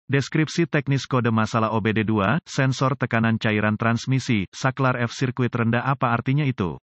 Deskripsi teknis kode masalah OBD2, sensor tekanan cairan transmisi, saklar F sirkuit rendah. Apa artinya itu?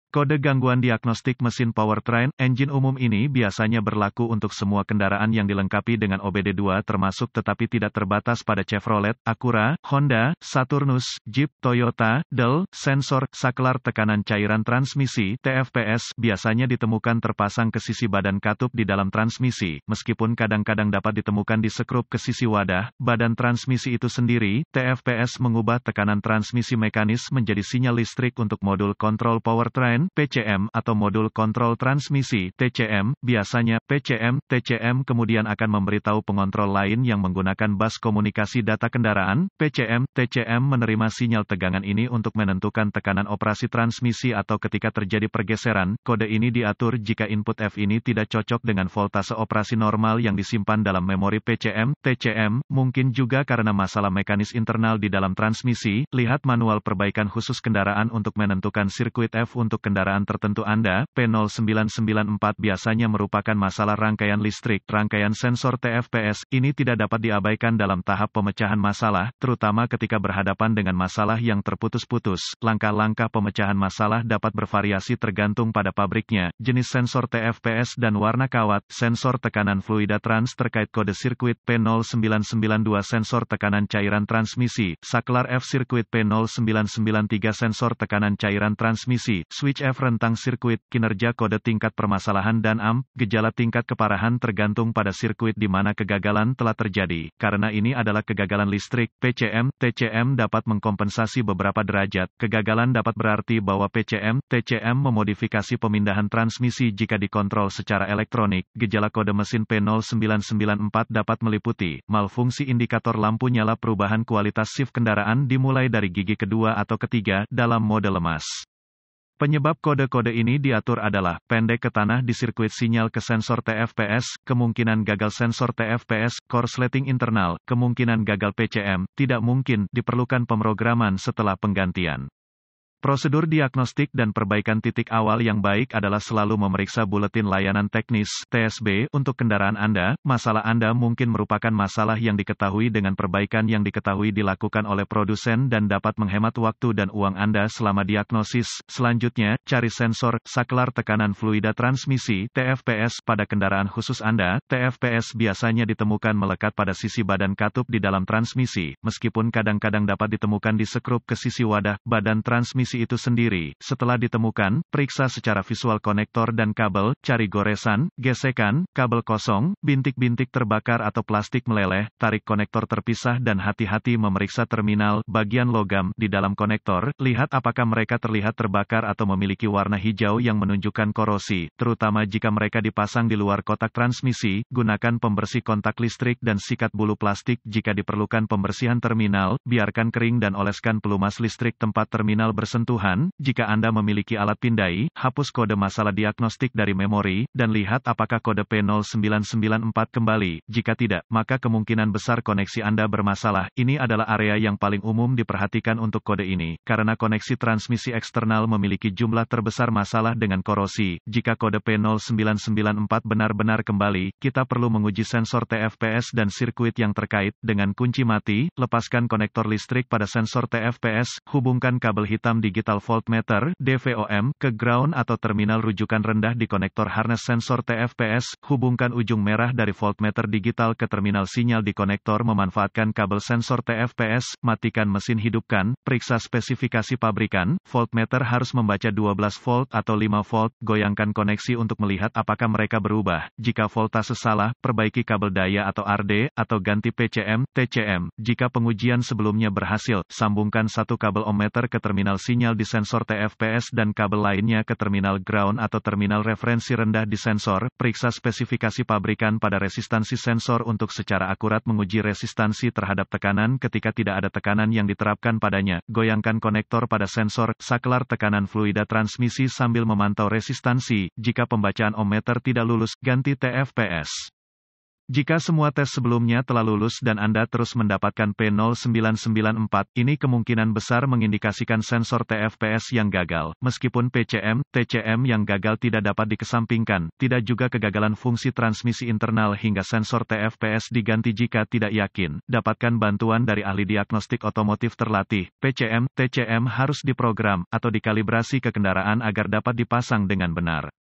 Kode gangguan diagnostik mesin powertrain, engine umum ini biasanya berlaku untuk semua kendaraan yang dilengkapi dengan OBD2 termasuk tetapi tidak terbatas pada Chevrolet, Acura, Honda, Saturnus, Jeep, Toyota, Dell. Sensor, saklar tekanan cairan transmisi, TFPS, biasanya ditemukan terpasang ke sisi badan katup di dalam transmisi, meskipun kadang-kadang dapat ditemukan di sekrup ke sisi wadah, badan transmisi itu sendiri. TFPS mengubah tekanan transmisi mekanis menjadi sinyal listrik untuk modul kontrol powertrain, PCM, atau modul kontrol transmisi, TCM. Biasanya, PCM, TCM kemudian akan memberitahu pengontrol lain yang menggunakan bus komunikasi data kendaraan. PCM, TCM menerima sinyal tegangan ini untuk menentukan tekanan operasi transmisi atau ketika terjadi pergeseran. Kode ini diatur jika input F ini tidak cocok dengan voltase operasi normal yang disimpan dalam memori PCM, TCM, mungkin juga karena masalah mekanis internal di dalam transmisi. Lihat manual perbaikan khusus kendaraan untuk menentukan sirkuit F untuk kendaraan tertentu Anda. P0994 biasanya merupakan masalah rangkaian listrik. Rangkaian sensor TFPS ini tidak dapat diabaikan dalam tahap pemecahan masalah, terutama ketika berhadapan dengan masalah yang terputus-putus. Langkah-langkah pemecahan masalah dapat bervariasi tergantung pada pabriknya, jenis sensor TFPS dan warna kawat. Sensor tekanan fluida trans terkait kode sirkuit P0992 sensor tekanan cairan transmisi, saklar F sirkuit P0993 sensor tekanan cairan transmisi, switch F rentang sirkuit, kinerja kode tingkat permasalahan dan amp, gejala tingkat keparahan tergantung pada sirkuit di mana kegagalan telah terjadi. Karena ini adalah kegagalan listrik, PCM, TCM dapat mengkompensasi beberapa derajat. Kegagalan dapat berarti bahwa PCM, TCM memodifikasi pemindahan transmisi jika dikontrol secara elektronik. Gejala kode mesin P0994 dapat meliputi malfungsi indikator lampu nyala, perubahan kualitas shift kendaraan dimulai dari gigi kedua atau ketiga dalam mode lemas. Penyebab kode-kode ini diatur adalah, pendek ke tanah di sirkuit sinyal ke sensor TFPS, kemungkinan gagal sensor TFPS, korsleting internal, kemungkinan gagal PCM, tidak mungkin, diperlukan pemrograman setelah penggantian. Prosedur diagnostik dan perbaikan titik awal yang baik adalah selalu memeriksa buletin layanan teknis (TSB) untuk kendaraan Anda. Masalah Anda mungkin merupakan masalah yang diketahui dengan perbaikan yang diketahui dilakukan oleh produsen dan dapat menghemat waktu dan uang Anda selama diagnosis. Selanjutnya, cari sensor saklar tekanan fluida transmisi (TFPS) pada kendaraan khusus Anda. TFPS biasanya ditemukan melekat pada sisi badan katup di dalam transmisi, meskipun kadang-kadang dapat ditemukan di sekrup ke sisi wadah badan transmisi itu sendiri. Setelah ditemukan, periksa secara visual konektor dan kabel, cari goresan, gesekan, kabel kosong, bintik-bintik terbakar atau plastik meleleh, tarik konektor terpisah dan hati-hati memeriksa terminal, bagian logam, di dalam konektor, lihat apakah mereka terlihat terbakar atau memiliki warna hijau yang menunjukkan korosi, terutama jika mereka dipasang di luar kotak transmisi. Gunakan pembersih kontak listrik dan sikat bulu plastik jika diperlukan pembersihan terminal, biarkan kering dan oleskan pelumas listrik tempat terminal bersentuhan. Jika Anda memiliki alat pindai, hapus kode masalah diagnostik dari memori, dan lihat apakah kode P0994 kembali. Jika tidak, maka kemungkinan besar koneksi Anda bermasalah. Ini adalah area yang paling umum diperhatikan untuk kode ini, karena koneksi transmisi eksternal memiliki jumlah terbesar masalah dengan korosi. Jika kode P0994 benar-benar kembali, kita perlu menguji sensor TFPS dan sirkuit yang terkait. Dengan kunci mati, lepaskan konektor listrik pada sensor TFPS, hubungkan kabel hitam digital voltmeter (DVOM) ke ground atau terminal rujukan rendah di konektor harness sensor TFPS, hubungkan ujung merah dari voltmeter digital ke terminal sinyal di konektor memanfaatkan kabel sensor TFPS, matikan mesin, hidupkan, periksa spesifikasi pabrikan, voltmeter harus membaca 12 volt atau 5 volt, goyangkan koneksi untuk melihat apakah mereka berubah. Jika voltase salah, perbaiki kabel daya atau RD, atau ganti PCM, TCM. Jika pengujian sebelumnya berhasil, sambungkan satu kabel ohmmeter ke terminal sinyal di sensor TFPS dan kabel lainnya ke terminal ground atau terminal referensi rendah di sensor. Periksa spesifikasi pabrikan pada resistansi sensor untuk secara akurat menguji resistansi terhadap tekanan ketika tidak ada tekanan yang diterapkan padanya. Goyangkan konektor pada sensor saklar tekanan fluida transmisi sambil memantau resistansi. Jika pembacaan ohmmeter tidak lulus, ganti TFPS. Jika semua tes sebelumnya telah lulus dan Anda terus mendapatkan P0994, ini kemungkinan besar mengindikasikan sensor TFPS yang gagal. Meskipun PCM, TCM yang gagal tidak dapat dikesampingkan, tidak juga kegagalan fungsi transmisi internal hingga sensor TFPS diganti jika tidak yakin. Dapatkan bantuan dari ahli diagnostik otomotif terlatih. PCM, TCM harus diprogram atau dikalibrasi ke kendaraan agar dapat dipasang dengan benar.